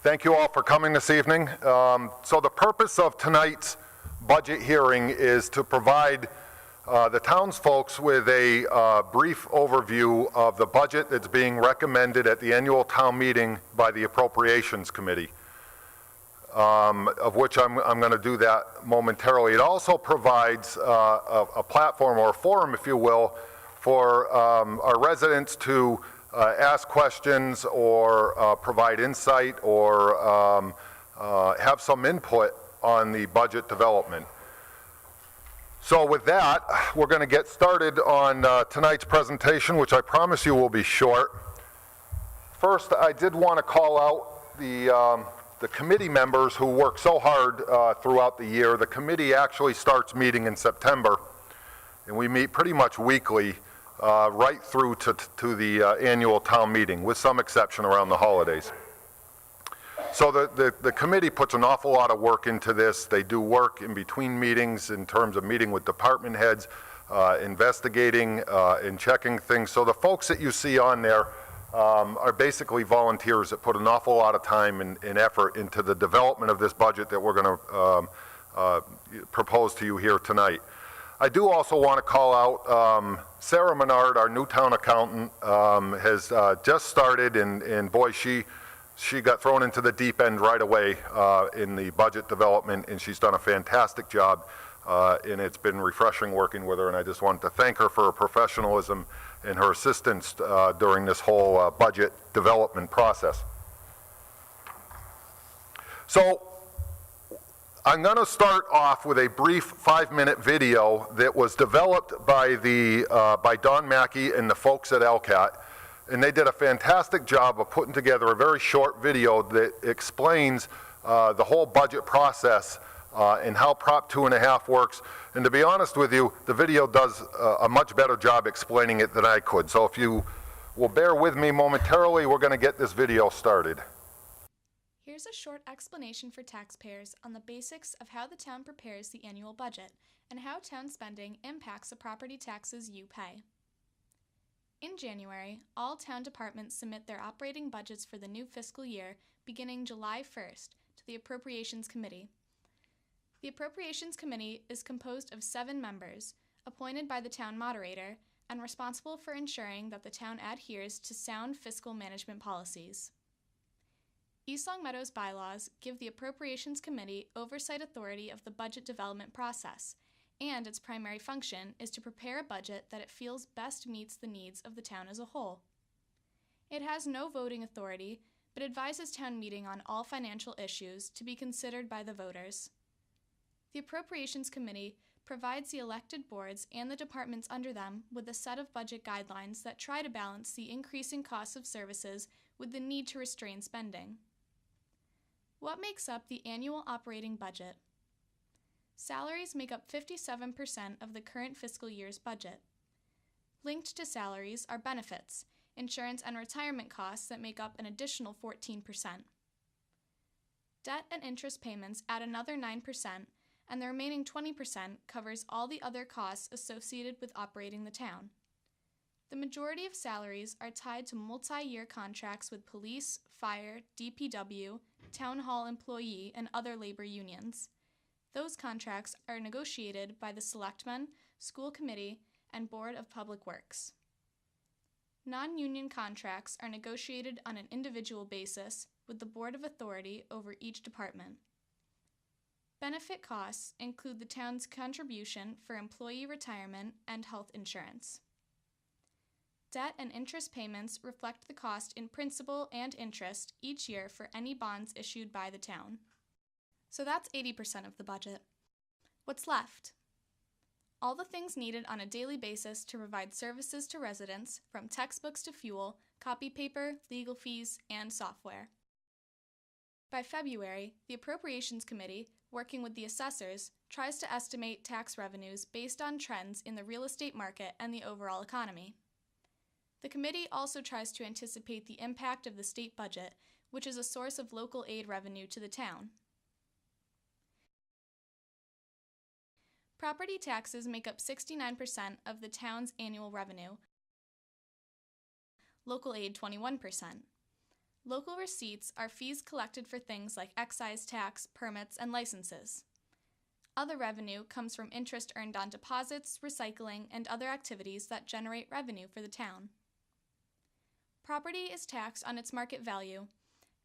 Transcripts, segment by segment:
Thank you all for coming this evening. So the purpose of tonight's budget hearing is to provide the townsfolk with a brief overview of the budget that's being recommended at the annual town meeting by the Appropriations Committee, of which I'm going to do that momentarily. It also provides a platform or a forum, if you will, for our residents to ask questions or provide insight or have some input on the budget development. So with that, we're going to get started on tonight's presentation, which I promise you will be short. First, I did want to call out the committee members who work so hard throughout the year. The committee actually starts meeting in September, and we meet pretty much weekly right through to the annual town meeting, with some exception around the holidays. So the committee puts an awful lot of work into this. They do work in between meetings in terms of meeting with department heads, investigating and checking things. So the folks that you see on there are basically volunteers that put an awful lot of time and effort into the development of this budget that we're going to propose to you here tonight. I do also want to call out Sarah Menard, our new town accountant, has just started, and boy, she got thrown into the deep end right away in the budget development, and she's done a fantastic job, and it's been refreshing working with her, and I just wanted to thank her for her professionalism and her assistance during this whole budget development process. So I'm going to start off with a brief 5-minute video that was developed by Don Mackey and the folks at LCAT, and they did a fantastic job of putting together a very short video that explains the whole budget process and how Prop 2.5 works. And to be honest with you, the video does a much better job explaining it than I could. So if you will bear with me momentarily, we're going to get this video started. Here's a short explanation for taxpayers on the basics of how the town prepares the annual budget and how town spending impacts the property taxes you pay. In January, all town departments submit their operating budgets for the new fiscal year beginning July 1st to the Appropriations Committee. The Appropriations Committee is composed of 7 members, appointed by the town moderator and responsible for ensuring that the town adheres to sound fiscal management policies. East Long Meadow's bylaws give the Appropriations Committee oversight authority of the budget development process, and its primary function is to prepare a budget that it feels best meets the needs of the town as a whole. It has no voting authority, but advises town meeting on all financial issues to be considered by the voters. The Appropriations Committee provides the elected boards and the departments under them with a set of budget guidelines that try to balance the increasing costs of services with the need to restrain spending. What makes up the annual operating budget? Salaries make up 57% of the current fiscal year's budget. Linked to salaries are benefits, insurance and retirement costs that make up an additional 14%. Debt and interest payments add another 9%, and the remaining 20% covers all the other costs associated with operating the town. The majority of salaries are tied to multi-year contracts with police, fire, DPW, town hall employee, and other labor unions. Those contracts are negotiated by the Selectmen, School Committee, and Board of Public Works. Non-union contracts are negotiated on an individual basis with the Board of Authority over each department. Benefit costs include the town's contribution for employee retirement and health insurance. Debt and interest payments reflect the cost in principal and interest each year for any bonds issued by the town. So that's 80% of the budget. What's left? All the things needed on a daily basis to provide services to residents, from textbooks to fuel, copy paper, legal fees, and software. By February, the Appropriations Committee, working with the assessors, tries to estimate tax revenues based on trends in the real estate market and the overall economy. The committee also tries to anticipate the impact of the state budget, which is a source of local aid revenue to the town. Property taxes make up 69% of the town's annual revenue, local aid 21%. Local receipts are fees collected for things like excise tax, permits, and licenses. Other revenue comes from interest earned on deposits, recycling, and other activities that generate revenue for the town. Property is taxed on its market value.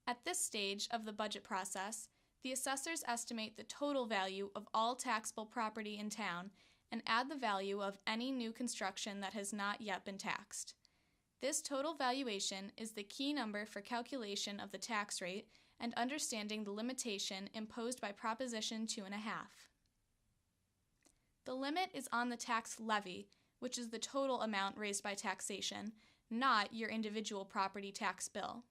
At this stage of the budget process, the assessors estimate the total value of all taxable property in town and add the value of any new construction that has not yet been taxed. This total valuation is the key number for calculation of the tax rate and understanding the limitation imposed by Proposition 2.5. The limit is on the tax levy, which is the total amount raised by taxation, not your individual property tax bill.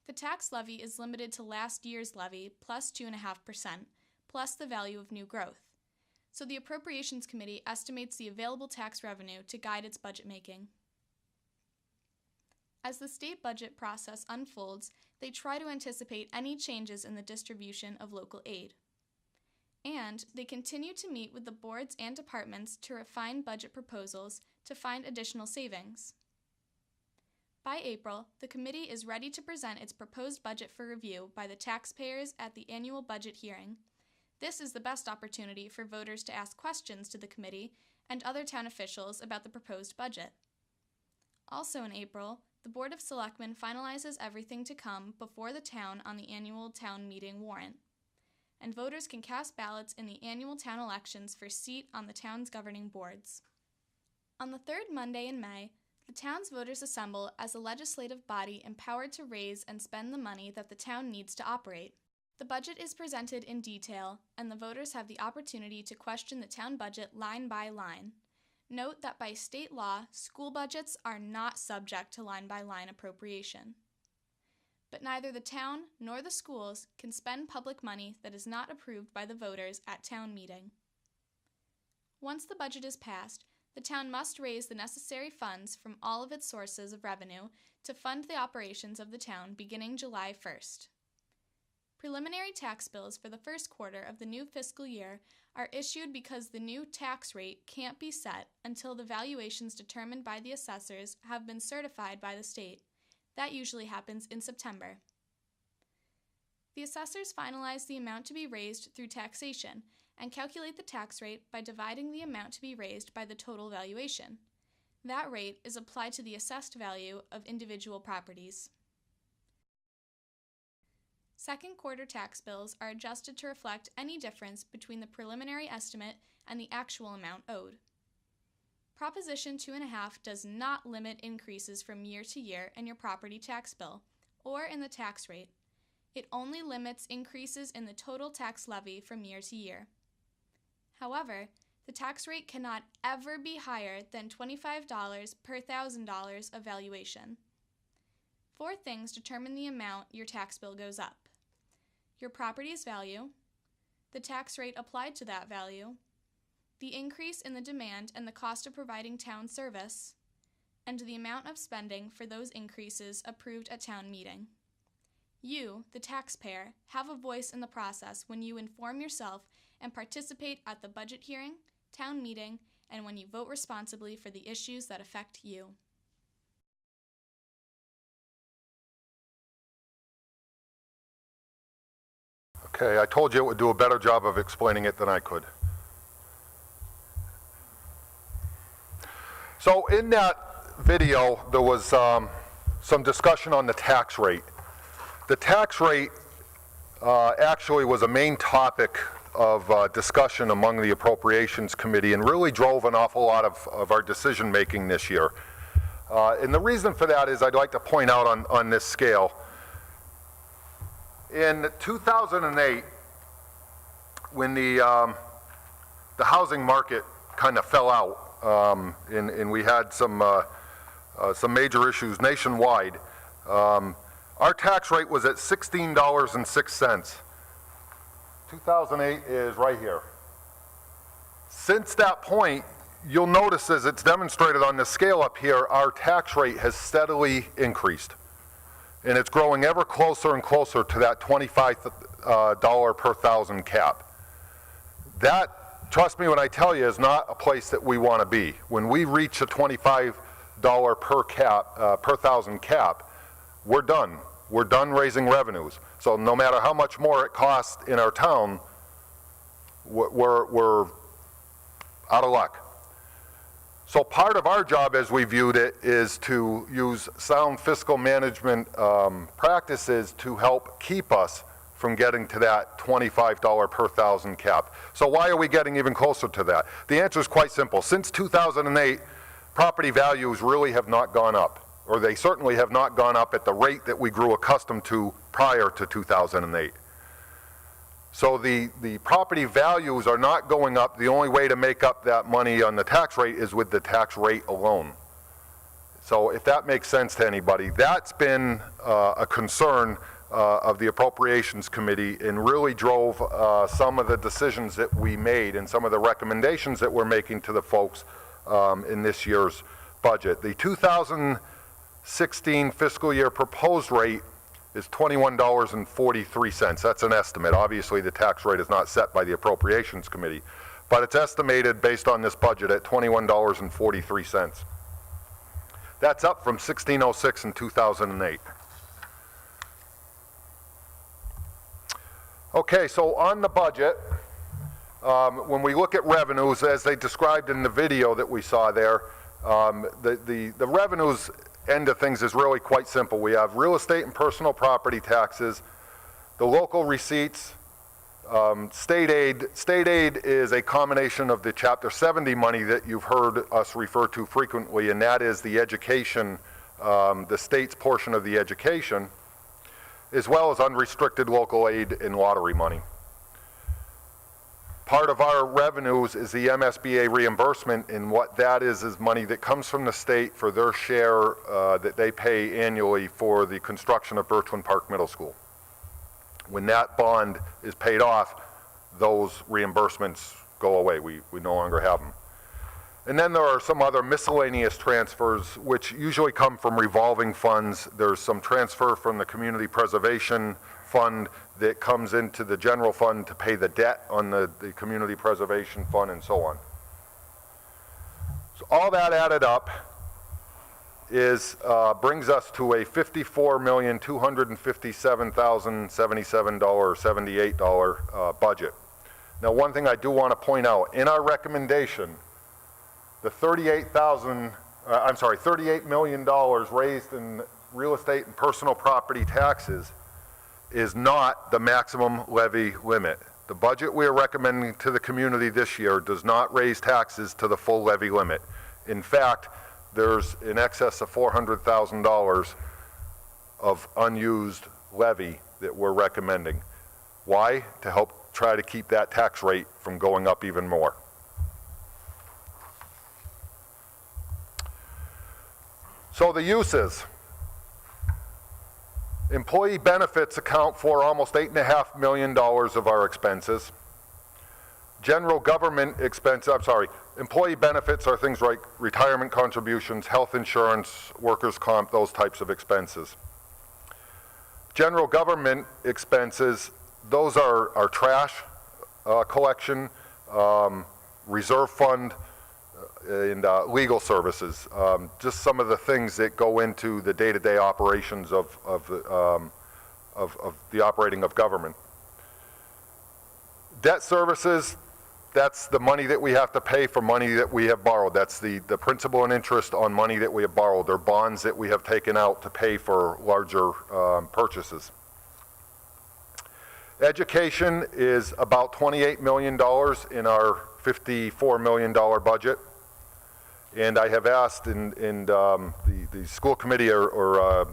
The tax levy is limited to last year's levy plus 2.5%, plus the value of new growth. So the Appropriations Committee estimates the available tax revenue to guide its budget making. As the state budget process unfolds, they try to anticipate any changes in the distribution of local aid. And they continue to meet with the boards and departments to refine budget proposals to find additional savings. By April, the committee is ready to present its proposed budget for review by the taxpayers at the annual budget hearing. This is the best opportunity for voters to ask questions to the committee and other town officials about the proposed budget. Also in April, the Board of Selectmen finalizes everything to come before the town on the annual town meeting warrant, and voters can cast ballots in the annual town elections for seat on the town's governing boards. On the third Monday in May, the town's voters assemble as a legislative body empowered to raise and spend the money that the town needs to operate. The budget is presented in detail, and the voters have the opportunity to question the town budget line by line. Note that by state law, school budgets are not subject to line-by-line appropriation. But neither the town nor the schools can spend public money that is not approved by the voters at town meeting. Once the budget is passed, the town must raise the necessary funds from all of its sources of revenue to fund the operations of the town beginning July 1st. Preliminary tax bills for the first quarter of the new fiscal year are issued because the new tax rate can't be set until the valuations determined by the assessors have been certified by the state. That usually happens in September. The assessors finalize the amount to be raised through taxation and calculate the tax rate by dividing the amount to be raised by the total valuation. That rate is applied to the assessed value of individual properties. Second quarter tax bills are adjusted to reflect any difference between the preliminary estimate and the actual amount owed. Proposition 2.5 does not limit increases from year to year in your property tax bill or in the tax rate. It only limits increases in the total tax levy from year to year. However, the tax rate cannot ever be higher than $25 per $1,000 of valuation. 4 things determine the amount your tax bill goes up: your property's value, the tax rate applied to that value, the increase in the demand and the cost of providing town service, and the amount of spending for those increases approved at town meeting. You, the taxpayer, have a voice in the process when you inform yourself and participate at the budget hearing, town meeting, and when you vote responsibly for the issues that affect you. Okay, I told you it would do a better job of explaining it than I could. So in that video, there was some discussion on the tax rate. The tax rate actually was a main topic of discussion among the Appropriations Committee and really drove an awful lot of our decision making this year. And the reason for that is I'd like to point out on this scale. In 2008, when the housing market kind of fell out, and we had some major issues nationwide, our tax rate was at $16.06. 2008 is right here. Since that point, you'll notice as it's demonstrated on the scale up here, our tax rate has steadily increased. And it's growing ever closer and closer to that $25 per thousand cap. That, trust me when I tell you, is not a place that we want to be. When we reach a $25 per thousand cap, we're done. We're done raising revenues. So no matter how much more it costs in our town, we're out of luck. So part of our job, as we viewed it, is to use sound fiscal management practices to help keep us from getting to that $25 per thousand cap. So why are we getting even closer to that? The answer is quite simple. Since 2008, property values really have not gone up, or they certainly have not gone up at the rate that we grew accustomed to prior to 2008. So the property values are not going up. The only way to make up that money on the tax rate is with the tax rate alone. So if that makes sense to anybody, that's been a concern of the Appropriations Committee, and really drove some of the decisions that we made and some of the recommendations that we're making to the folks in this year's budget. The 2016 fiscal year proposed rate is $21.43. That's an estimate. Obviously, the tax rate is not set by the Appropriations Committee, but it's estimated based on this budget at $21.43. That's up from $16.06 in 2008. Okay, so on the budget, when we look at revenues, as they described in the video that we saw there, the revenues end of things is really quite simple. We have real estate and personal property taxes, the local receipts, state aid. State aid is a combination of the Chapter 70 money that you've heard us refer to frequently, and that is the education, the state's portion of the education, as well as unrestricted local aid and lottery money. Part of our revenues is the MSBA reimbursement, and what that is money that comes from the state for their share that they pay annually for the construction of Birchland Park Middle School. When that bond is paid off, those reimbursements go away. We no longer have them. And then there are some other miscellaneous transfers, which usually come from revolving funds. There's some transfer from the Community Preservation Fund that comes into the general fund to pay the debt on the Community Preservation Fund, and so on. So all that added up is brings us to a $54,257,077 budget. Now, one thing I do want to point out, in our recommendation, the $38 million raised in real estate and personal property taxes is not the maximum levy limit. The budget we are recommending to the community this year does not raise taxes to the full levy limit. In fact, there's in excess of $400,000 of unused levy that we're recommending. Why? To help try to keep that tax rate from going up even more. So the uses. Employee benefits account for almost $8.5 million of our expenses. General government expense, employee benefits are things like retirement contributions, health insurance, workers' comp, those types of expenses. General government expenses, those are trash collection, reserve fund, and legal services, just some of the things that go into the day-to-day operations of the operating of government. Debt services, that's the money that we have to pay for money that we have borrowed. That's the principal and interest on money that we have borrowed, or bonds that we have taken out to pay for larger purchases. Education is about $28 million in our $54 million budget. And I have asked the school committee or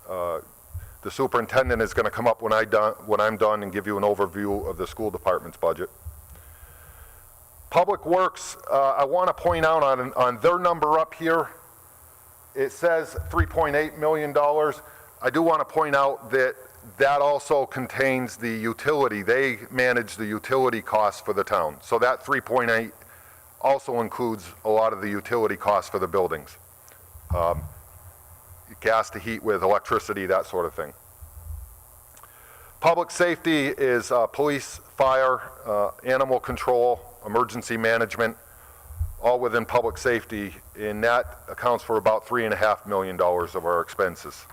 the superintendent is going to come up when I'm done and give you an overview of the school department's budget. Public Works, I want to point out on their number up here, it says $3.8 million. I do want to point out that that also contains the utility. They manage the utility costs for the town. So that 3.8 also includes a lot of the utility costs for the buildings. Gas to heat with, electricity, that sort of thing. Public safety is police, fire, animal control, emergency management, all within public safety, and that accounts for about $3.5 million of our expenses.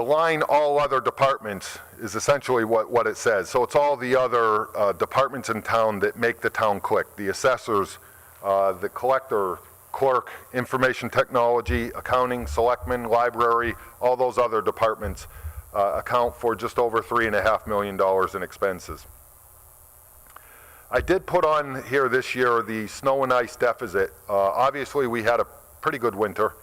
The line, all other departments, is essentially what it says. So it's all the other departments in town that make the town click. The assessors, the collector, clerk, information technology, accounting, selectmen, library, all those other departments account for just over $3.5 million in expenses. I did put on here this year the snow and ice deficit. Obviously, we had a pretty good winter.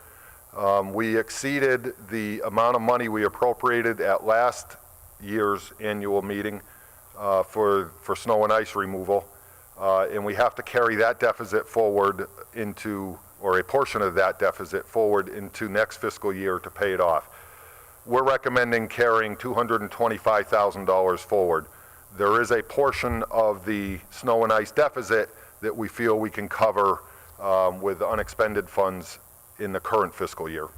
We exceeded the amount of money we appropriated at last year's annual meeting for snow and ice removal. And we have to carry that deficit forward into, or a portion of that deficit forward into next fiscal year to pay it off. We're recommending carrying $225,000 forward. There is a portion of the snow and ice deficit that we feel we can cover with unexpended funds in the current fiscal year.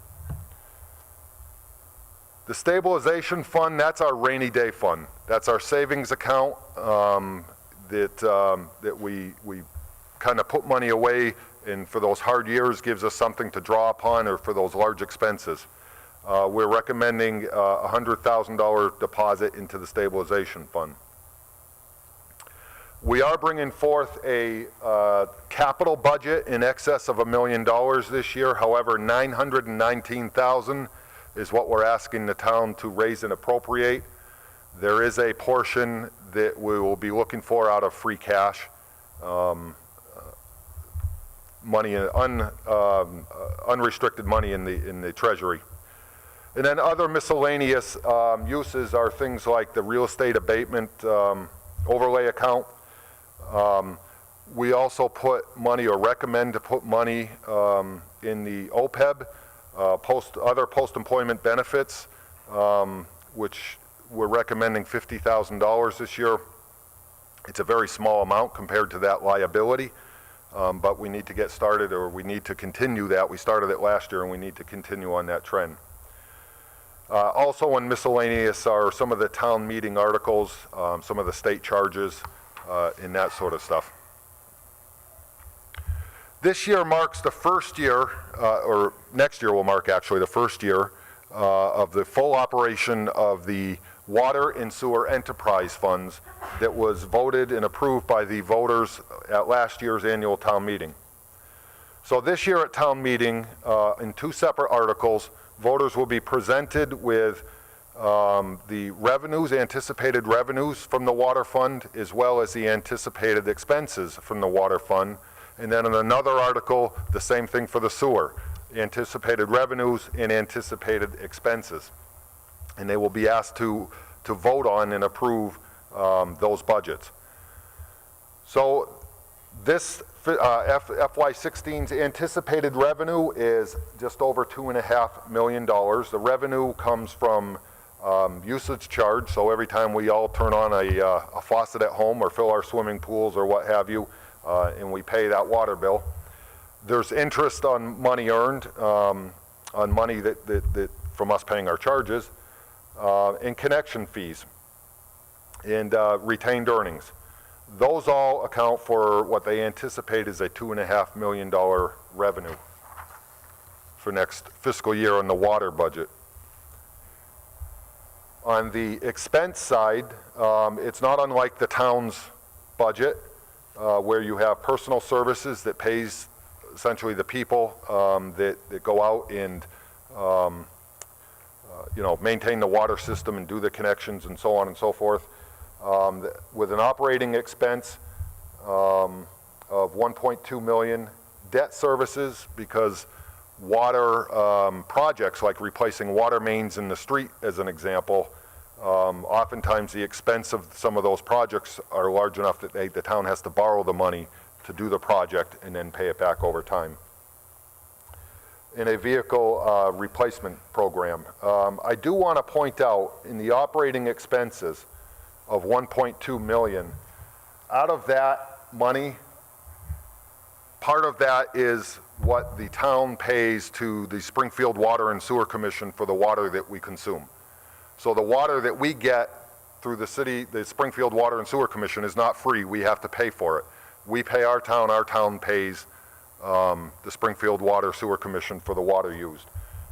The stabilization fund, that's our rainy day fund. That's our savings account that we kind of put money away, and for those hard years gives us something to draw upon, or for those large expenses. We're recommending a $100,000 deposit into the stabilization fund. We are bringing forth a capital budget in excess of $1 million this year. However, $919,000 is what we're asking the town to raise and appropriate. There is a portion that we will be looking for out of free cash, money, unrestricted money in the treasury. And then other miscellaneous uses are things like the real estate abatement overlay account. We also put money, or recommend to put money in the OPEB, other post-employment benefits, which we're recommending $50,000 this year. It's a very small amount compared to that liability, but we need to get started, or we need to continue that. We started it last year and we need to continue on that trend. Also in miscellaneous are some of the town meeting articles, some of the state charges, and that sort of stuff. This year marks the first year, or next year will mark actually the first year of the full operation of the water and sewer enterprise funds that was voted and approved by the voters at last year's annual town meeting. So this year at town meeting, in two separate articles, voters will be presented with the revenues, anticipated revenues from the water fund, as well as the anticipated expenses from the water fund. And then in another article, the same thing for the sewer, anticipated revenues and anticipated expenses. And they will be asked to vote on and approve those budgets. So this FY16's anticipated revenue is just over $2.5 million. The revenue comes from usage charge, so every time we all turn on a faucet at home or fill our swimming pools or what have you, and we pay that water bill. There's interest on money earned, on money that from us paying our charges, and connection fees, and retained earnings. Those all account for what they anticipate is a $2.5 million revenue for next fiscal year on the water budget. On the expense side, it's not unlike the town's budget, where you have personal services that pays essentially the people that go out and maintain the water system and do the connections and so on and so forth. With an operating expense of $1.2 million, debt services, because water projects like replacing water mains in the street, as an example, oftentimes the expense of some of those projects are large enough that the town has to borrow the money to do the project and then pay it back over time. In a vehicle replacement program, I do want to point out in the operating expenses of $1.2 million, out of that money, part of that is what the town pays to the Springfield Water and Sewer Commission for the water that we consume. So the water that we get through the city, the Springfield Water and Sewer Commission, is not free. We have to pay for it. We pay our town pays the Springfield Water Sewer Commission for the water used.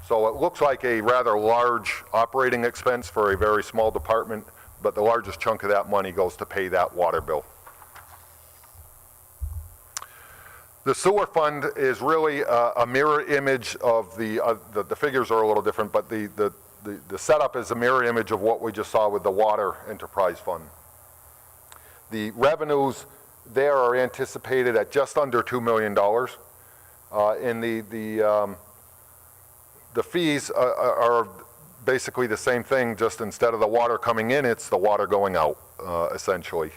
So it looks like a rather large operating expense for a very small department, but the largest chunk of that money goes to pay that water bill. The sewer fund is really a mirror image of the figures are a little different, but the setup is a mirror image of what we just saw with the water enterprise fund. The revenues there are anticipated at just under $2 million. And the fees are basically the same thing, just instead of the water coming in, it's the water going out, essentially.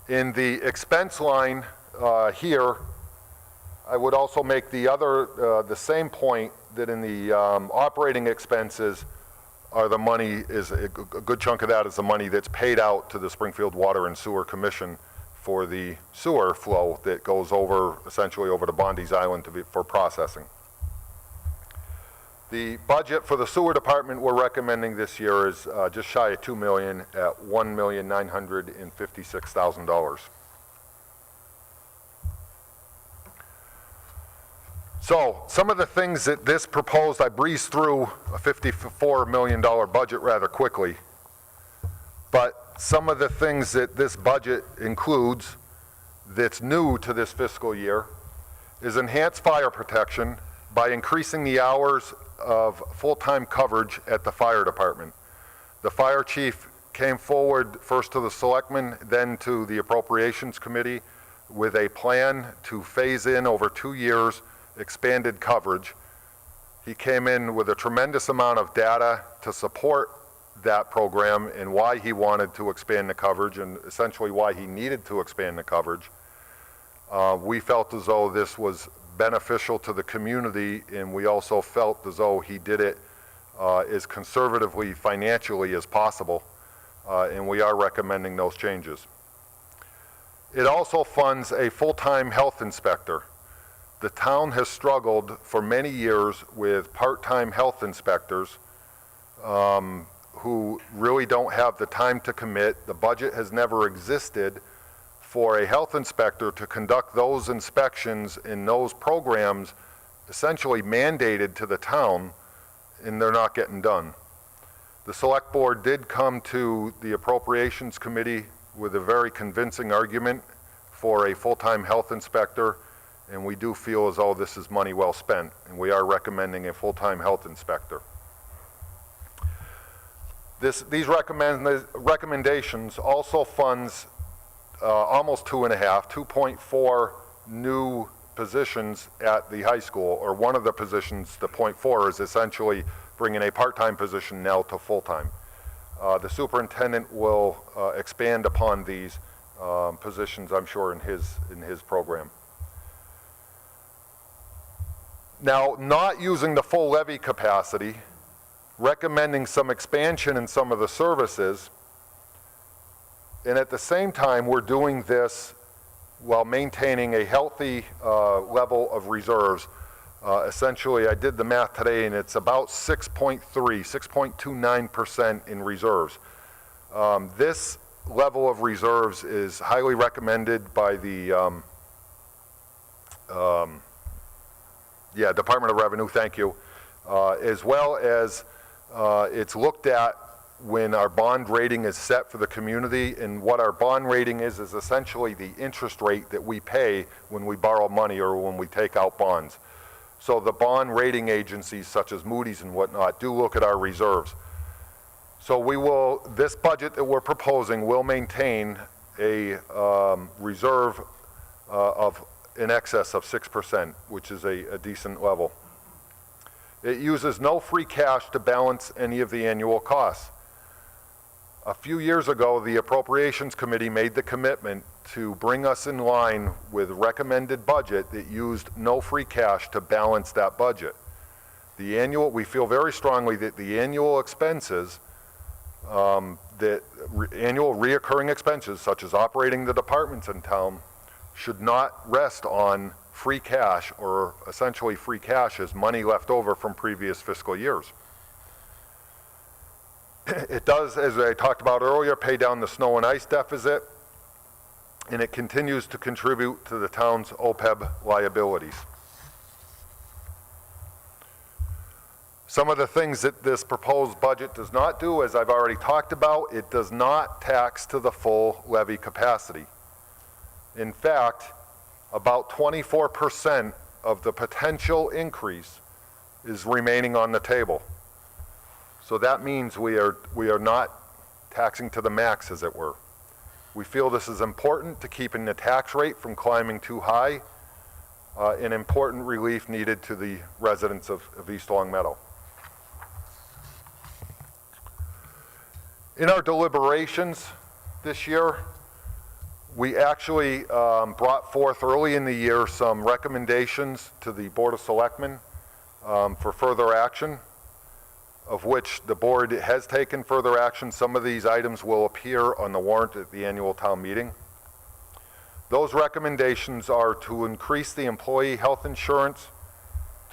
In the expense line here, I would also make the same point that in the operating expenses are the money, is a good chunk of that is the money that's paid out to the Springfield Water and Sewer Commission for the sewer flow that goes over, essentially over to Bondi's Island for processing. The budget for the sewer department we're recommending this year is just shy of $2 million at $1,956,000. So some of the things that this proposed, I breezed through a $54 million budget rather quickly, but some of the things that this budget includes that's new to this fiscal year is enhanced fire protection by increasing the hours of full-time coverage at the fire department. The fire chief came forward first to the selectmen, then to the appropriations committee with a plan to phase in over 2 years expanded coverage. He came in with a tremendous amount of data to support that program and why he wanted to expand the coverage and essentially why he needed to expand the coverage. We felt as though this was beneficial to the community, and we also felt as though he did it as conservatively financially as possible, and we are recommending those changes. It also funds a full-time health inspector. The town has struggled for many years with part-time health inspectors who really don't have the time to commit. The budget has never existed for a health inspector to conduct those inspections in those programs essentially mandated to the town, and they're not getting done. The select board did come to the appropriations committee with a very convincing argument for a full-time health inspector, and we do feel as though this is money well spent, and we are recommending a full-time health inspector. These recommendations also funds almost 2.4 new positions at the high school, or one of the positions, the 0.4, is essentially bringing a part-time position now to full-time. The superintendent will expand upon these positions, I'm sure, in his program. Now, not using the full levy capacity, recommending some expansion in some of the services, and at the same time, we're doing this while maintaining a healthy level of reserves. Essentially, I did the math today, and it's about 6.29% in reserves. This level of reserves is highly recommended by the Department of Revenue, thank you, as well as it's looked at when our bond rating is set for the community. And what our bond rating is essentially the interest rate that we pay when we borrow money or when we take out bonds. So the bond rating agencies such as Moody's and whatnot do look at our reserves. So this budget that we're proposing will maintain a reserve of in excess of 6%, which is a decent level. It uses no free cash to balance any of the annual costs. A few years ago, the Appropriations Committee made the commitment to bring us in line with recommended budget that used no free cash to balance that budget. We feel very strongly that the annual expenses, annual reoccurring expenses, such as operating the departments in town, should not rest on free cash, or essentially free cash as money left over from previous fiscal years. It does, as I talked about earlier, pay down the snow and ice deficit. and it continues to contribute to the town's OPEB liabilities. Some of the things that this proposed budget does not do, as I've already talked about, it does not tax to the full levy capacity. In fact, about 24% of the potential increase is remaining on the table. So that means we are not taxing to the max, as it were. We feel this is important to keeping the tax rate from climbing too high, an important relief needed to the residents of East Long Meadow. In our deliberations this year, we actually brought forth early in the year some recommendations to the Board of Selectmen for further action, of which the board has taken further action. Some of these items will appear on the warrant at the annual town meeting. Those recommendations are to increase the employee health insurance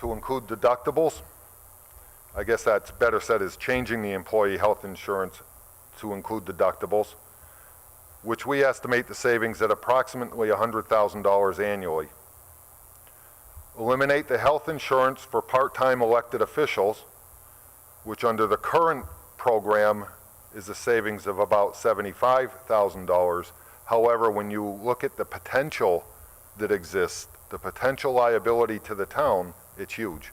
to include deductibles. I guess that's better said as changing the employee health insurance to include deductibles, which we estimate the savings at approximately $100,000 annually. Eliminate the health insurance for part-time elected officials, which under the current program is a savings of about $75,000. However, when you look at the potential that exists, the potential liability to the town, it's huge.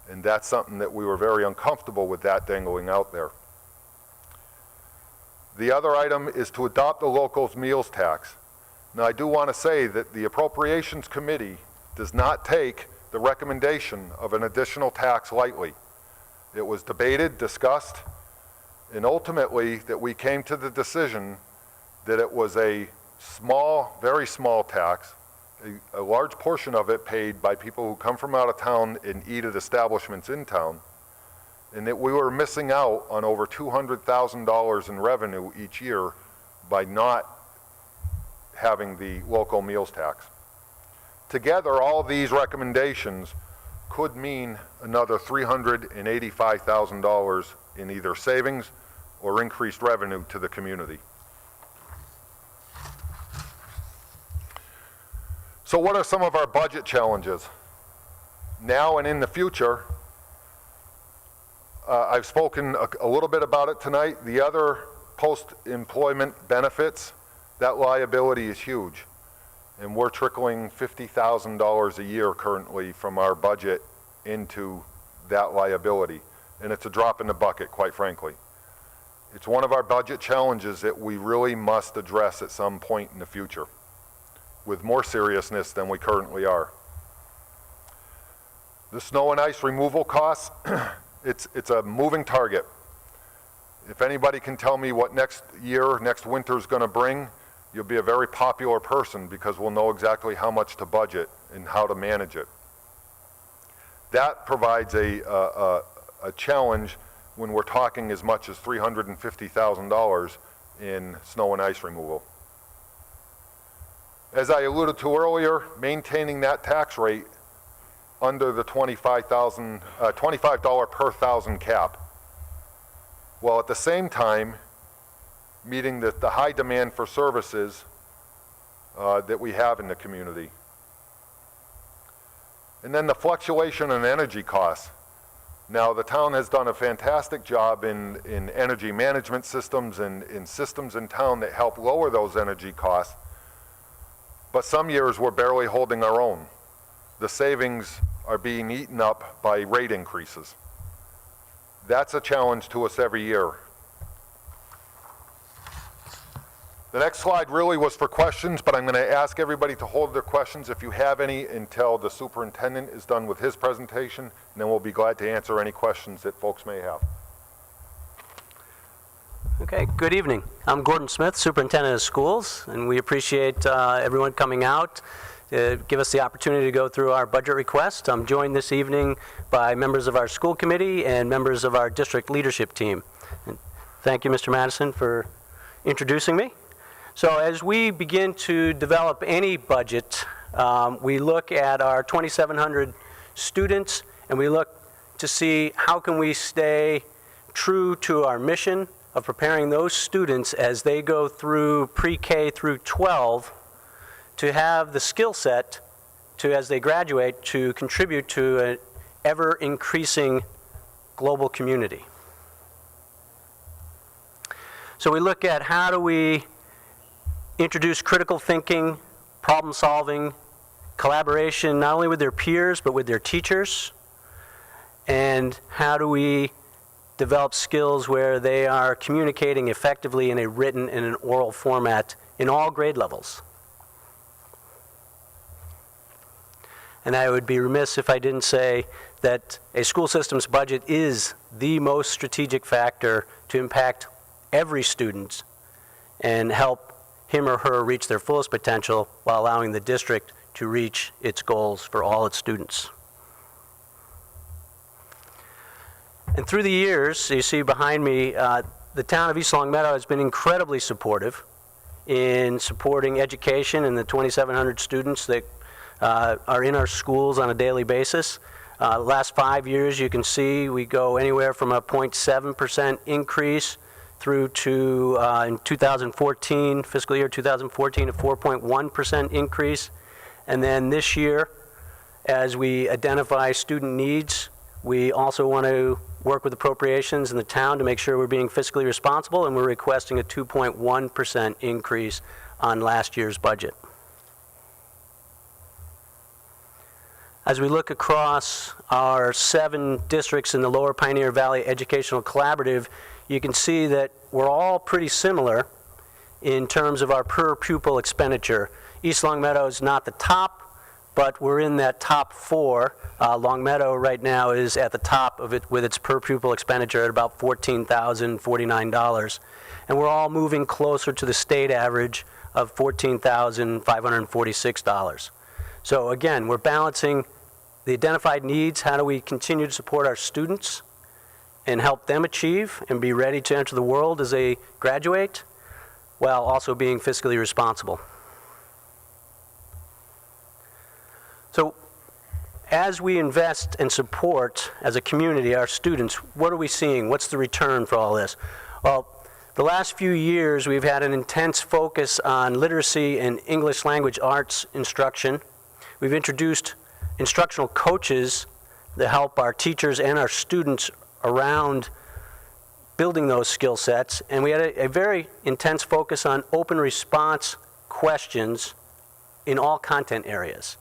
And that's something that we were very uncomfortable with that dangling out there. The other item is to adopt the locals meals tax. Now, I do want to say that the Appropriations Committee does not take the recommendation of an additional tax lightly. It was debated, discussed, and ultimately that we came to the decision that it was a small, very small tax, a large portion of it paid by people who come from out of town and eat at establishments in town, and that we were missing out on over $200,000 in revenue each year by not having the local meals tax. Together, all of these recommendations could mean another $385,000 in either savings or increased revenue to the community. So what are some of our budget challenges? Now and in the future, I've spoken a little bit about it tonight. The other post-employment benefits, that liability is huge. And we're trickling $50,000 a year currently from our budget into that liability. And it's a drop in the bucket, quite frankly. It's one of our budget challenges that we really must address at some point in the future with more seriousness than we currently are. The snow and ice removal costs, it's a moving target. If anybody can tell me what next winter is going to bring, you'll be a very popular person because we'll know exactly how much to budget and how to manage it. That provides a challenge when we're talking as much as $350,000 in snow and ice removal. As I alluded to earlier, maintaining that tax rate under the $25 per thousand cap, while at the same time meeting the high demand for services that we have in the community. And then the fluctuation in energy costs. Now, the town has done a fantastic job in energy management systems and in systems in town that help lower those energy costs, but some years we're barely holding our own. The savings are being eaten up by rate increases. That's a challenge to us every year. The next slide really was for questions, but I'm going to ask everybody to hold their questions, if you have any, until the superintendent is done with his presentation, and then we'll be glad to answer any questions that folks may have. Okay, good evening. I'm Gordon Smith, Superintendent of Schools, and we appreciate everyone coming out to give us the opportunity to go through our budget request. I'm joined this evening by members of our school committee and members of our district leadership team. And thank you, Mr. Madison, for introducing me. So as we begin to develop any budget, we look at our 2,700 students, and we look to see how can we stay true to our mission of preparing those students as they go through pre-K through 12 to have the skill set to, as they graduate, to contribute to an ever-increasing global community. So we look at how do we introduce critical thinking, problem solving, collaboration, not only with their peers, but with their teachers, and how do we develop skills where they are communicating effectively in a written and an oral format in all grade levels. And I would be remiss if I didn't say that a school system's budget is the most strategic factor to impact every student and help him or her reach their fullest potential while allowing the district to reach its goals for all its students. And through the years, you see behind me, the town of East Longmeadow has been incredibly supportive in supporting education and the 2,700 students that are in our schools on a daily basis. Last 5 years, you can see we go anywhere from a 0.7% increase through to, in 2014, fiscal year 2014, a 4.1% increase. And then this year, as we identify student needs, we also want to work with appropriations in the town to make sure we're being fiscally responsible, and we're requesting a 2.1% increase on last year's budget. As we look across our 7 districts in the Lower Pioneer Valley Educational Collaborative, you can see that we're all pretty similar in terms of our per pupil expenditure. East Longmeadow is not the top, but we're in that top 4. Longmeadow right now is at the top of it with its per pupil expenditure at about $14,049. And we're all moving closer to the state average of $14,546. So again, we're balancing the identified needs. How do we continue to support our students and help them achieve and be ready to enter the world as they graduate, while also being fiscally responsible? So as we invest and support as a community our students, what are we seeing? What's the return for all this? Well, the last few years we've had an intense focus on literacy and English language arts instruction. We've introduced instructional coaches that help our teachers and our students around building those skill sets. And we had a very intense focus on open response questions in all content areas.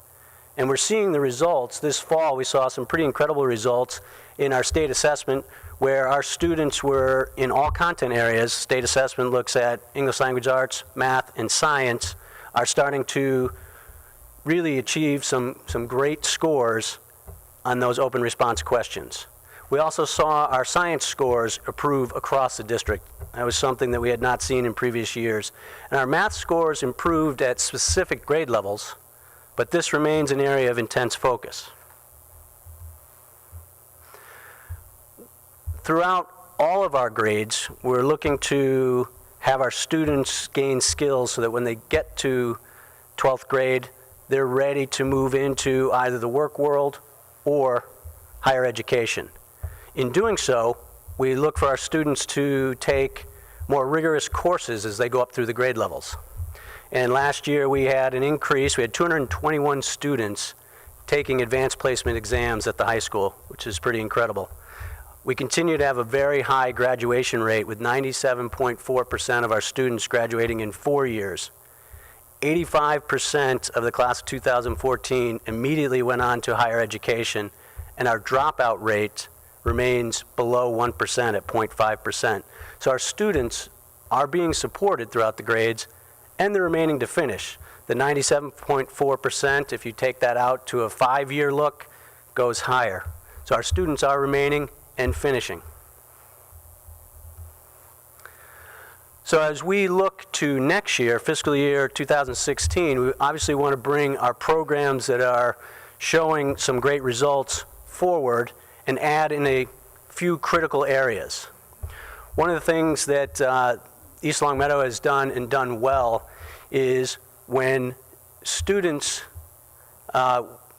And we're seeing the results. This fall, we saw some pretty incredible results in our state assessment where our students were in all content areas. State assessment looks at English language arts, math, and science, are starting to really achieve some great scores on those open response questions. We also saw our science scores improve across the district. That was something that we had not seen in previous years. And our math scores improved at specific grade levels, but this remains an area of intense focus. Throughout all of our grades, we're looking to have our students gain skills so that when they get to 12th grade, they're ready to move into either the work world or higher education. In doing so, we look for our students to take more rigorous courses as they go up through the grade levels. And last year we had an increase. We had 221 students taking advanced placement exams at the high school, which is pretty incredible. We continue to have a very high graduation rate with 97.4% of our students graduating in 4 years. 85% of the class of 2014 immediately went on to higher education, and our dropout rate remains below 1% at 0.5%. So our students are being supported throughout the grades, and they're remaining to finish. The 97.4%, if you take that out to a 5-year look, goes higher. So our students are remaining and finishing. So as we look to next year, fiscal year 2016, we obviously want to bring our programs that are showing some great results forward and add in a few critical areas. One of the things that East Longmeadow has done and done well is when students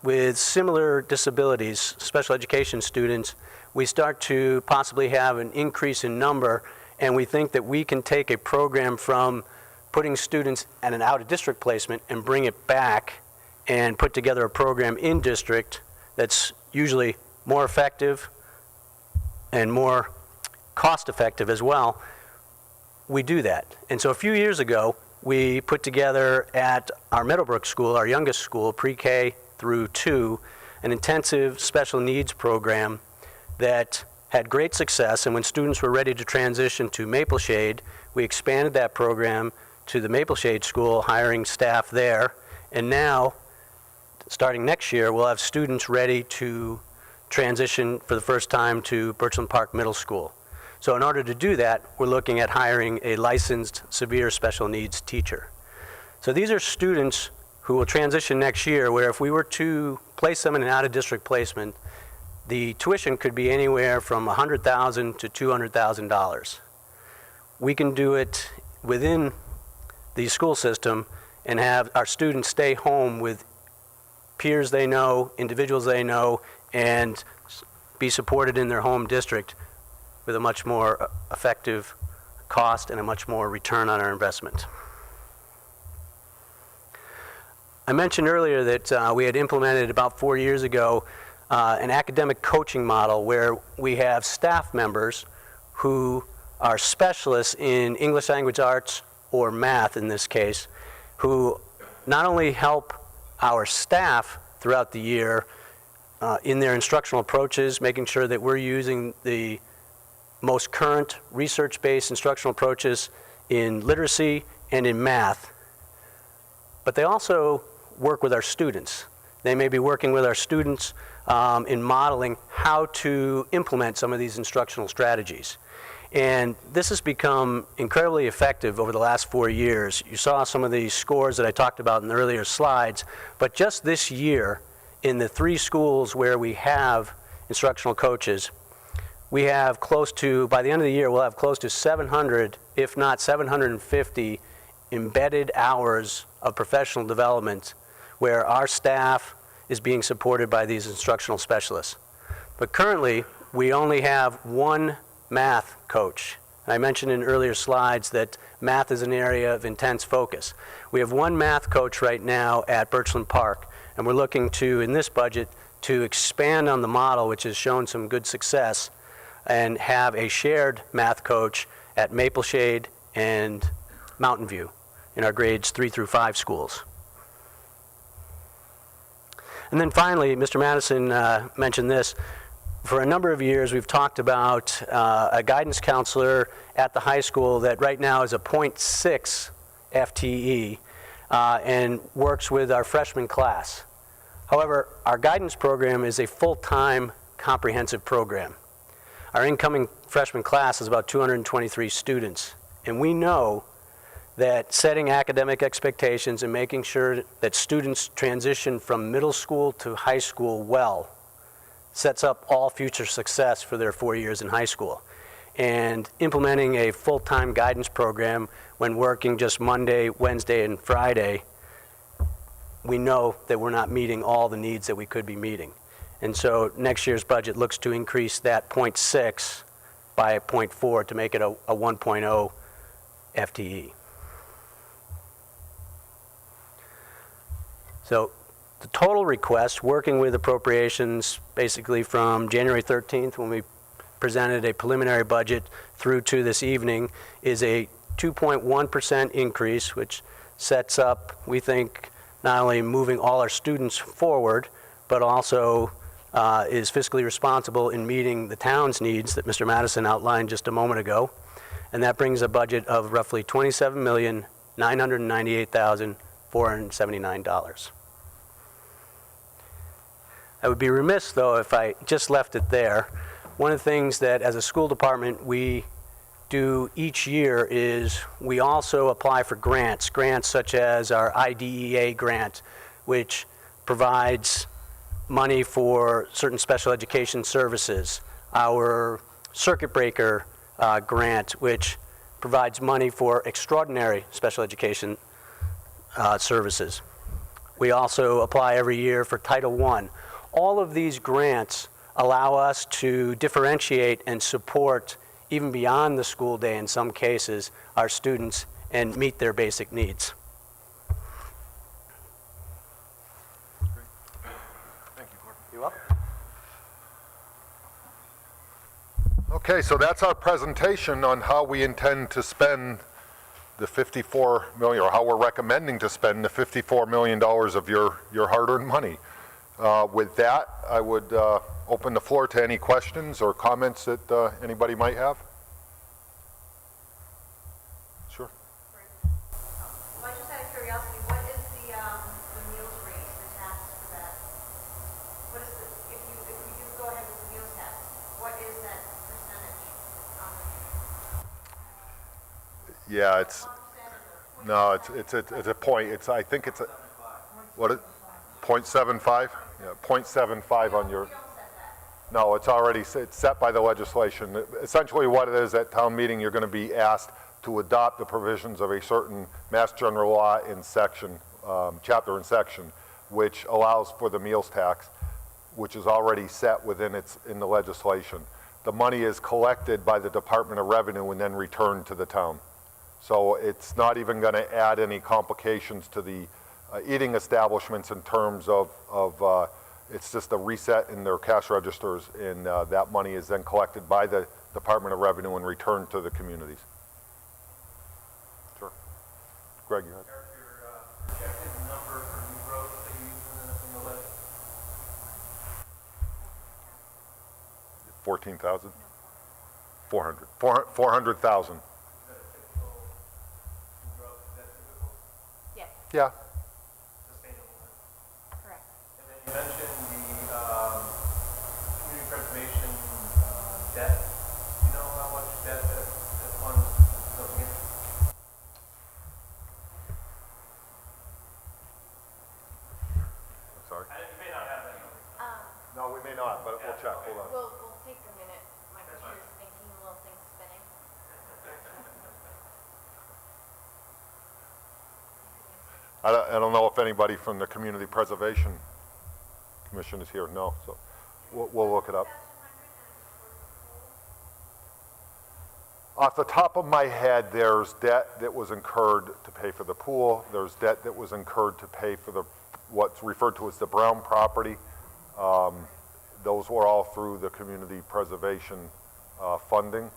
with similar disabilities, special education students, we start to possibly have an increase in number, and we think that we can take a program from putting students at an out-of-district placement and bring it back and put together a program in district that's usually more effective and more cost-effective as well, we do that. And so a few years ago, we put together at our Meadowbrook school, our youngest school, pre-K through 2, an intensive special needs program that had great success. And when students were ready to transition to Maple Shade, we expanded that program to the Maple Shade School, hiring staff there. And now, starting next year, we'll have students ready to transition for the first time to Birchland Park Middle School. So in order to do that, we're looking at hiring a licensed severe special needs teacher. So these are students who will transition next year, where if we were to place them in an out-of-district placement, the tuition could be anywhere from $100,000 to $200,000. We can do it within the school system and have our students stay home with peers they know, individuals they know, and be supported in their home district with a much more effective cost and a much more return on our investment. I mentioned earlier that we had implemented about 4 years ago an academic coaching model where we have staff members who are specialists in English language arts or math in this case, who not only help our staff throughout the year in their instructional approaches, making sure that we're using the most current research-based instructional approaches in literacy and in math, but they also work with our students. They may be working with our students in modeling how to implement some of these instructional strategies. And this has become incredibly effective over the last 4 years. You saw some of the scores that I talked about in the earlier slides, but just this year, in the 3 schools where we have instructional coaches, we have close to, by the end of the year, we'll have close to 700, if not 750, embedded hours of professional development where our staff is being supported by these instructional specialists. But currently, we only have 1 math coach. And I mentioned in earlier slides that math is an area of intense focus. We have 1 math coach right now at Birchland Park, and we're looking to, in this budget, to expand on the model, which has shown some good success, and have a shared math coach at Maple Shade and Mountain View in our grades 3 through 5 schools. And then finally, Mr. Madison mentioned this. For a number of years, we've talked about a guidance counselor at the high school that right now is a 0.6 FTE and works with our freshman class. However, our guidance program is a full-time comprehensive program. Our incoming freshman class is about 223 students, and we know that setting academic expectations and making sure that students transition from middle school to high school well sets up all future success for their 4 years in high school. And implementing a full-time guidance program when working just Monday, Wednesday, and Friday, we know that we're not meeting all the needs that we could be meeting. And so next year's budget looks to increase that 0.6 by a 0.4 to make it a 1.0 FTE. So the total request, working with appropriations basically from January 13th when we presented a preliminary budget through to this evening, is a 2.1% increase, which sets up, we think, not only moving all our students forward, but also is fiscally responsible in meeting the town's needs that Mr. Madison outlined just a moment ago. And that brings a budget of roughly $27,998,479. I would be remiss, though, if I just left it there. One of the things that, as a school department, we do each year is we also apply for grants such as our IDEA grant, which provides money for certain special education services, our circuit breaker grant, which provides money for extraordinary special education services. We also apply every year for Title I. All of these grants allow us to differentiate and support, even beyond the school day in some cases, our students and meet their basic needs. Thank you, Gordon. You up? Okay, so that's our presentation on how we intend to spend the 54 million, or how we're recommending to spend the $54 million of your hard-earned money. With that, I would open the floor to any questions or comments that anybody might have. Sure. Well, just out of curiosity, what is the meals rate, the tax for that? What is the, if we do go ahead with the meals tax, what is that percentage? Yeah, it's, 1% or no, it's a point, I think it's a, what is, 0.75? Yeah, 0.75 on your, we don't set that? no, it's already, it's set by the legislation. Essentially what it is, at town meeting, you're gonna be asked to adopt the provisions of a certain Mass General Law in section, chapter and section, which allows for the meals tax, which is already set in the legislation. The money is collected by the Department of Revenue and then returned to the town. So it's not even gonna add any complications to the eating establishments in terms of it's just a reset in their cash registers, and that money is then collected by the Department of Revenue and returned to the communities. Sure. Greg, you had? Your projected number for new growth that you use in the list? 14,000? 400. 400,000. Is that a typical new growth? Is that typical? Yes, Yeah. Sustainable? correct. And then you mentioned the community preservation debt. Do you know how much debt that fund is going in? Sorry. You may not have that number. No, we may not, but we'll check. Hold on. We'll take a minute. My computer's thinking, a little thing's spinning. I don't know if anybody from the Community Preservation Commission is here. No, so we'll look it up. Off the top of my head, there's debt that was incurred to pay for the pool. There's debt that was incurred to pay for what's referred to as the Brown property. Those were all through the community preservation funding.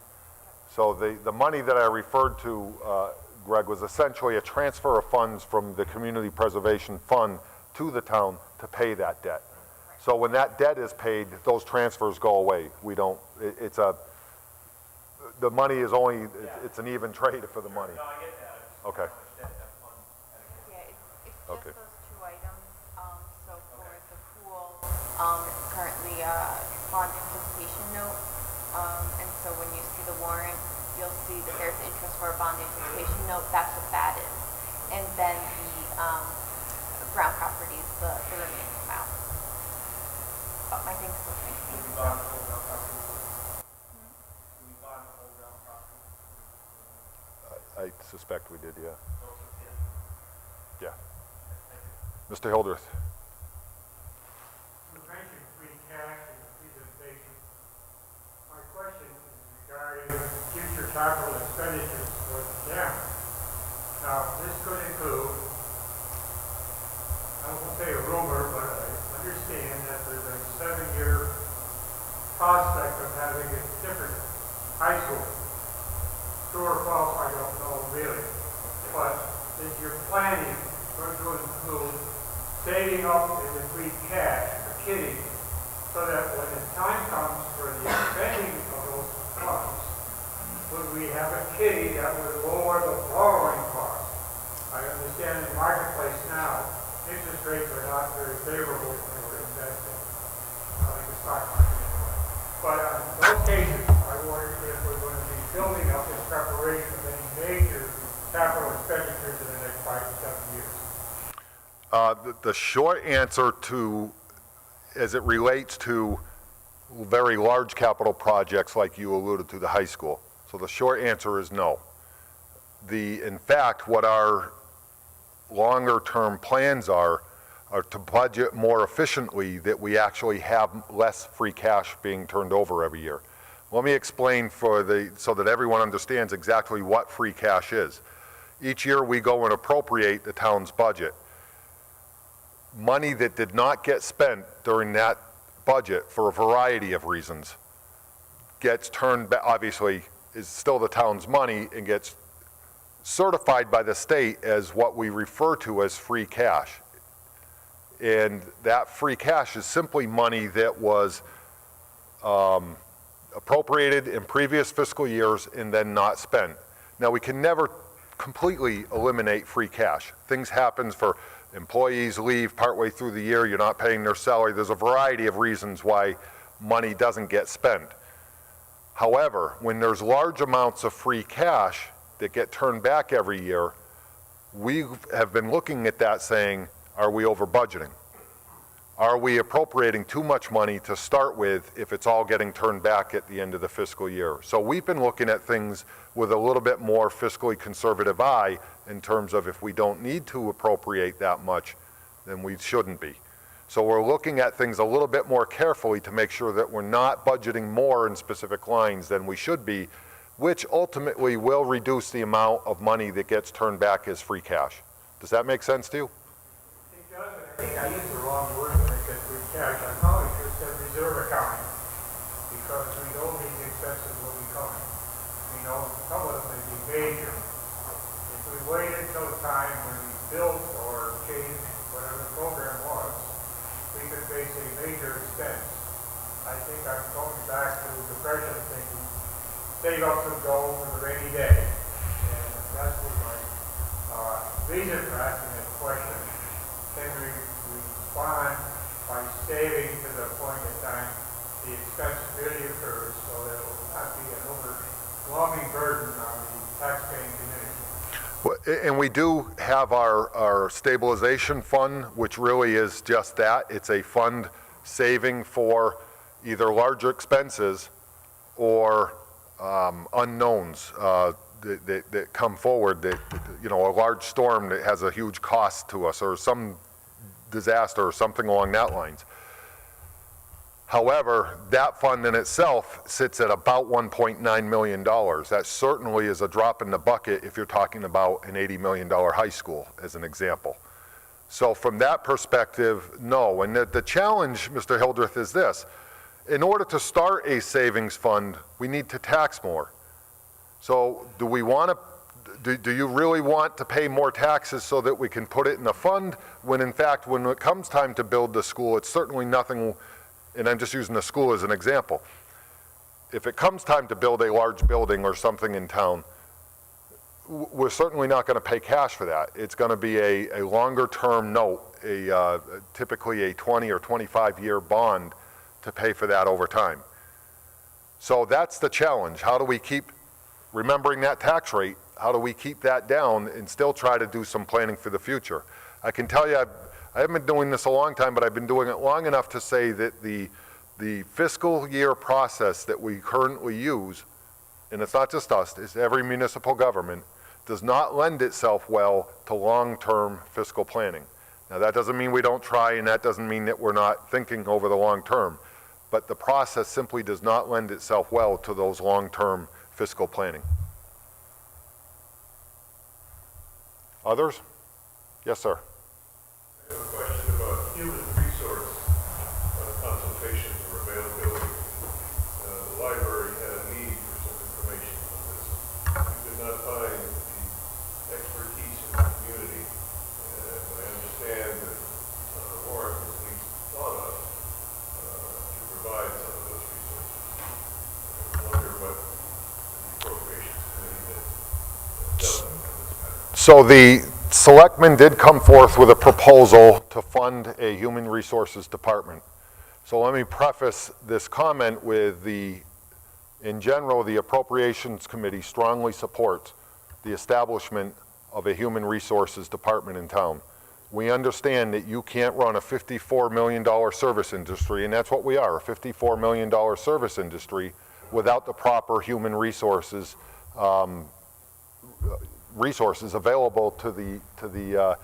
So the money that I referred to, Greg, was essentially a transfer of funds from the Community Preservation Fund to the town to pay that debt. So when that debt is paid, those transfers go away. We don't, the money is only, it's an even trade for the money. No, I get that. Okay. How much debt that fund had against it? Yeah, it's just Okay. those two items. So for the pool, it's currently a bond anticipation note. And so when you see the warrant, you'll see that there's interest for a bond anticipation note. That's what that is. And then the Brown properties, the remaining amount. I think so. Can we bond the whole ground property? Can we bond the whole ground property? I suspect we did, yeah. No, it's Yeah. Mr. Hildreth. You mentioned free cash in the presentation. My question is regarding future capital expenditures for the dam. Now, this could include, I won't say a rumor, but I understand that there's a 7-year prospect of having a different high school. True or false, I don't know really. But is your planning going to include saving up in the free cash for kitty so that when the time comes for the spending of those funds, would we have a kitty that would lower the borrowing cost? I understand in the marketplace now, interest rates are not very favorable when we're investing, like the stock market anyway. But in those cases, I wondered if we're going to be building up in preparation of any major capital expenditures in the next 5 to 7 years. The short answer to, as it relates to very large capital projects like you alluded to, the high school. So the short answer is no. In fact, what our longer-term plans are to budget more efficiently, that we actually have less free cash being turned over every year. Let me explain so that everyone understands exactly what free cash is. Each year, we go and appropriate the town's budget. Money that did not get spent during that budget for a variety of reasons gets turned back, obviously, is still the town's money and gets certified by the state as what we refer to as free cash. And that free cash is simply money that was appropriated in previous fiscal years and then not spent. Now, we can never completely eliminate free cash. Things happen for employees leave partway through the year, you're not paying their salary. There's a variety of reasons why money doesn't get spent. However, when there's large amounts of free cash that get turned back every year, we have been looking at that saying, are we over budgeting? Are we appropriating too much money to start with if it's all getting turned back at the end of the fiscal year? So we've been looking at things with a little bit more fiscally conservative eye in terms of if we don't need to appropriate that much, then we shouldn't be. So we're looking at things a little bit more carefully to make sure that we're not budgeting more in specific lines than we should be, which ultimately will reduce the amount of money that gets turned back as free cash. Does that make sense to you? It does, and I think I used the wrong word when I said free cash. I probably should have said reserve account, because we know these expenses will be coming. We know some of them may be major. If we wait until the time when we built or changed whatever the program was, we could face a major expense. I think I'm going back to depression thinking, save up some gold for the rainy day. And that's what my reason for asking that question. Can we respond by saving to the point in time the expense really occurs so that it will not be an overwhelming burden on the taxpaying community? And we do have our stabilization fund, which really is just that. It's a fund saving for either larger expenses or unknowns that come forward, that, you know, a large storm that has a huge cost to us or some disaster or something along that lines. However, that fund in itself sits at about $1.9 million. That certainly is a drop in the bucket if you're talking about an $80 million high school, as an example. So from that perspective, no. And the challenge, Mr. Hildreth, is this. In order to start a savings fund, we need to tax more. So do we want to, do you really want to pay more taxes so that we can put it in a fund, when in fact, when it comes time to build the school, it's certainly nothing, and I'm just using the school as an example. If it comes time to build a large building or something in town, we're certainly not going to pay cash for that. It's going to be a longer term note, typically a 20 or 25 year bond to pay for that over time. So that's the challenge. How do we keep remembering that tax rate? How do we keep that down and still try to do some planning for the future? I can tell you, I haven't been doing this a long time, but I've been doing it long enough to say that the fiscal year process that we currently use, and it's not just us, it's every municipal government, does not lend itself well to long-term fiscal planning. Now, that doesn't mean we don't try, and that doesn't mean that we're not thinking over the long term, but the process simply does not lend itself well to those long-term fiscal planning. Others? Yes, sir. I have a question about human resource consultations or availability. The library had a need for some information on this. We could not find the expertise in the community. And I understand that Warren was at least thought of to provide some of those resources. I wonder what the appropriations committee had dealt with on this matter. So the selectmen did come forth with a proposal to fund a human resources department. So let me preface this comment with in general, the Appropriations Committee strongly supports the establishment of a human resources department in town. We understand that you can't run a $54 million service industry, and that's what we are, a $54 million service industry, without the proper human resources available to the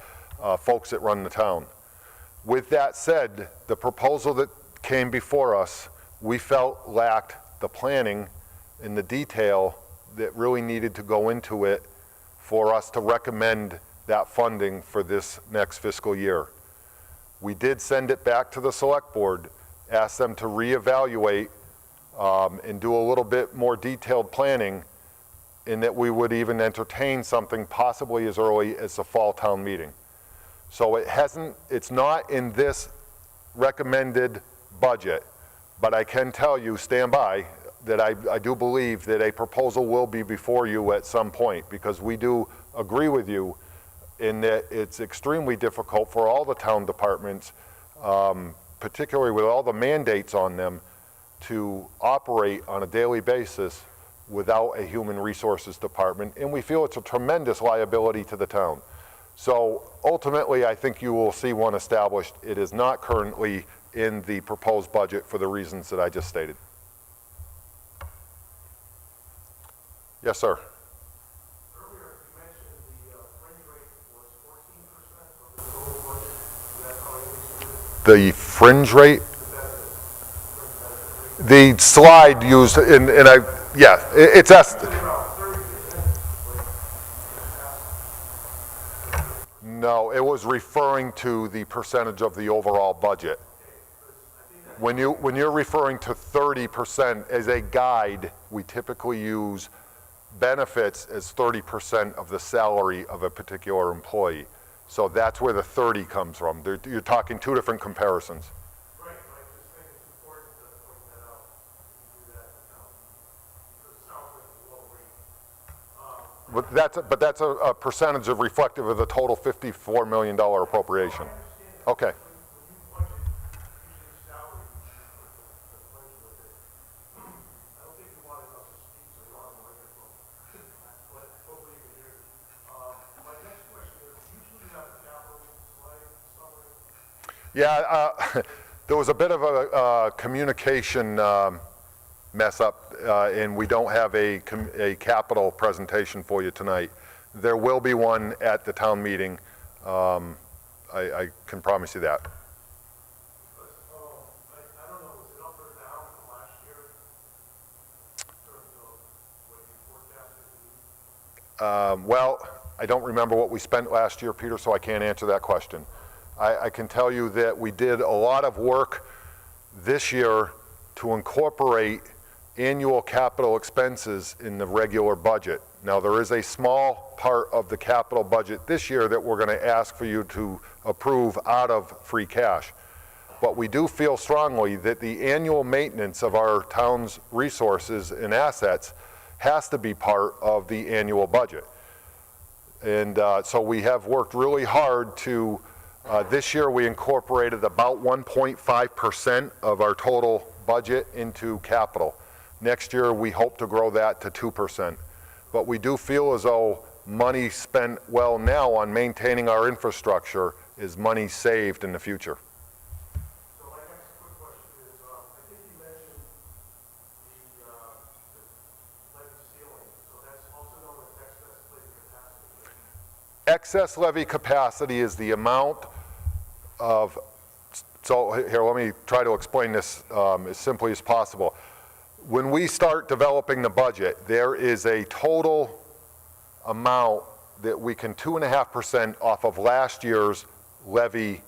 folks that run the town. With that said, the proposal that came before us, we felt lacked the planning and the detail that really needed to go into it for us to recommend that funding for this next fiscal year. We did send it back to the select board, ask them to reevaluate and do a little bit more detailed planning, in that we would even entertain something possibly as early as the fall town meeting. So it's not in this recommended budget, but I can tell you, stand by, that I do believe that a proposal will be before you at some point, because we do agree with you in that it's extremely difficult for all the town departments, particularly with all the mandates on them, to operate on a daily basis without a human resources department, and we feel it's a tremendous liability to the town. So ultimately, I think you will see one established. It is not currently in the proposed budget for the reasons that I just stated. Yes, sir. Earlier, you mentioned the fringe rate was 14% of the total budget. That's how you used it. The fringe rate? The slide used, it's no, it was referring to the percentage of the overall budget. When you're referring to 30% as a guide, we typically use benefits as 30% of the salary of a particular employee. So that's where the 30 comes from. You're talking two different comparisons. Right, but I just think it's important to point that out. You do that now, because it sounds like a low rate. But that's a percentage of reflective of the total $54 million appropriation. Okay. When you budget, usually salary, the budget with it. I don't think you wanted us to speak so long on microphone, but hopefully you can hear me. My next question is, usually you have a capital slide summary. Yeah, there was a bit of a communication mess up, and we don't have a capital presentation for you tonight. There will be one at the town meeting. I can promise you that. I don't know, was it up or down from last year in terms of what you forecasted to do? Well, I don't remember what we spent last year, Peter, so I can't answer that question. I can tell you that we did a lot of work this year to incorporate annual capital expenses in the regular budget. Now, there is a small part of the capital budget this year that we're going to ask for you to approve out of free cash. But we do feel strongly that the annual maintenance of our town's resources and assets has to be part of the annual budget. And so we have worked really hard to, this year we incorporated about 1.5% of our total budget into capital. Next year we hope to grow that to 2%. But we do feel as though money spent well now on maintaining our infrastructure is money saved in the future. So my next quick question is, I think you mentioned the levy ceiling, so that's also known as excess levy capacity. Excess levy capacity is the amount of, so here, let me try to explain this as simply as possible. When we start developing the budget, there is a total amount that we can 2.5% off of last year's levy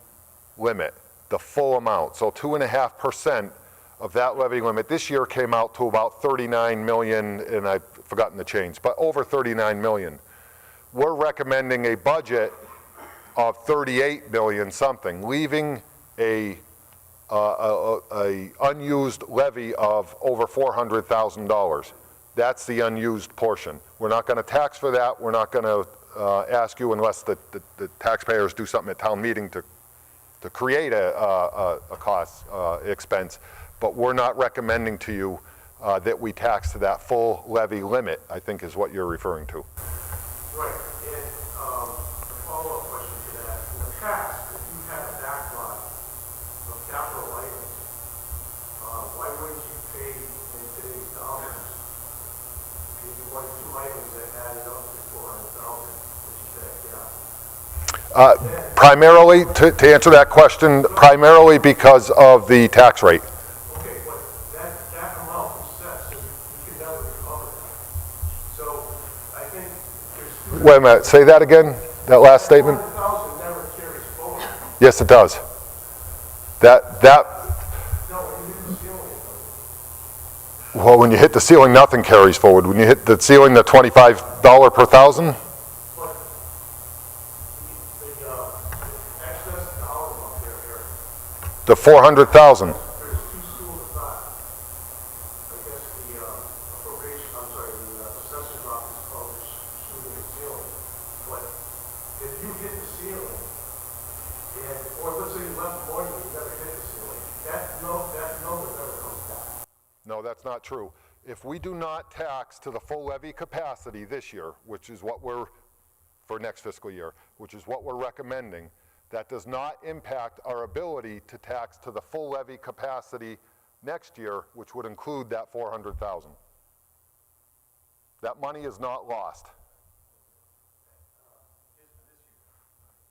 limit, the full amount. So 2.5% of that levy limit this year came out to about 39 million, and I've forgotten the change, but over 39 million. We're recommending a budget of 38 million something, leaving a unused levy of over $400,000. That's the unused portion. We're not going to tax for that. We're not going to ask you, unless the taxpayers do something at town meeting to create a cost expense. But we're not recommending to you that we tax to that full levy limit, I think is what you're referring to. Right, and a follow-up question to that. In the past, if you had a backlog of capital items, why wouldn't you pay in today's dollars maybe one or two items that added up to 400,000, which is that gap? Primarily, to answer that question, primarily because of the tax rate. Okay, but that amount was set, so you can never recover that. So I think there's two Wait a minute, say that again, that last statement? 100,000 never carries forward. Yes, it does. That, No, when you hit the ceiling, it doesn't. well, when you hit the ceiling, nothing carries forward. When you hit the ceiling, the $25 per thousand, But the excess dollar amount there, Eric, the 400,000. there's two schools of thought. I guess the appropriation, I'm sorry, the assessor's office calls it shooting the ceiling. But if you hit the ceiling, and, or let's say you left more than you never hit the ceiling, that number never comes back. No, that's not true. If we do not tax to the full levy capacity this year, which is what we're, for next fiscal year, which is what we're recommending, that does not impact our ability to tax to the full levy capacity next year, which would include that 400,000. That money is not lost.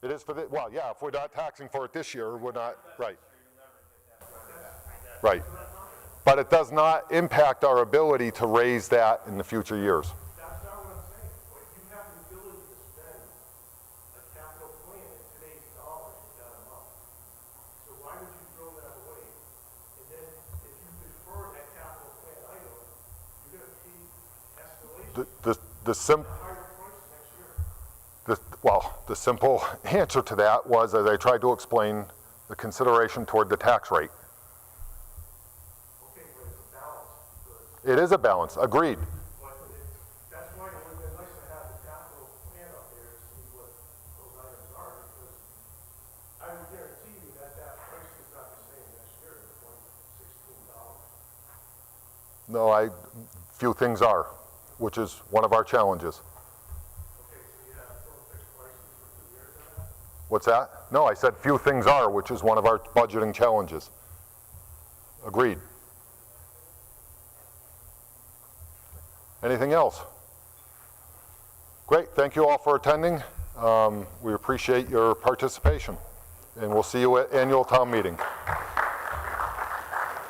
It is for the, well, yeah, if we're not taxing for it this year, we're not, right. Right. But it does not impact our ability to raise that in the future years. That's not what I'm saying. But you have the ability to spend a capital plan in today's dollars with that amount. So why would you throw that away? And then if you defer that capital plan item, you're gonna pay escalation The higher prices next year. well, the simple answer to that was, as I tried to explain, the consideration toward the tax rate. Okay, but it's a balance. It is a balance, agreed. But that's why it would have been nice to have the capital plan up there to see what those items are, because I would guarantee you that that price is not the same next year in $2016. No, few things are, which is one of our challenges. Okay, so you have full fixed prices for 2 years on that? What's that? No, I said few things are, which is one of our budgeting challenges. Agreed. Anything else? Great, thank you all for attending. We appreciate your participation, and we'll see you at annual town meeting.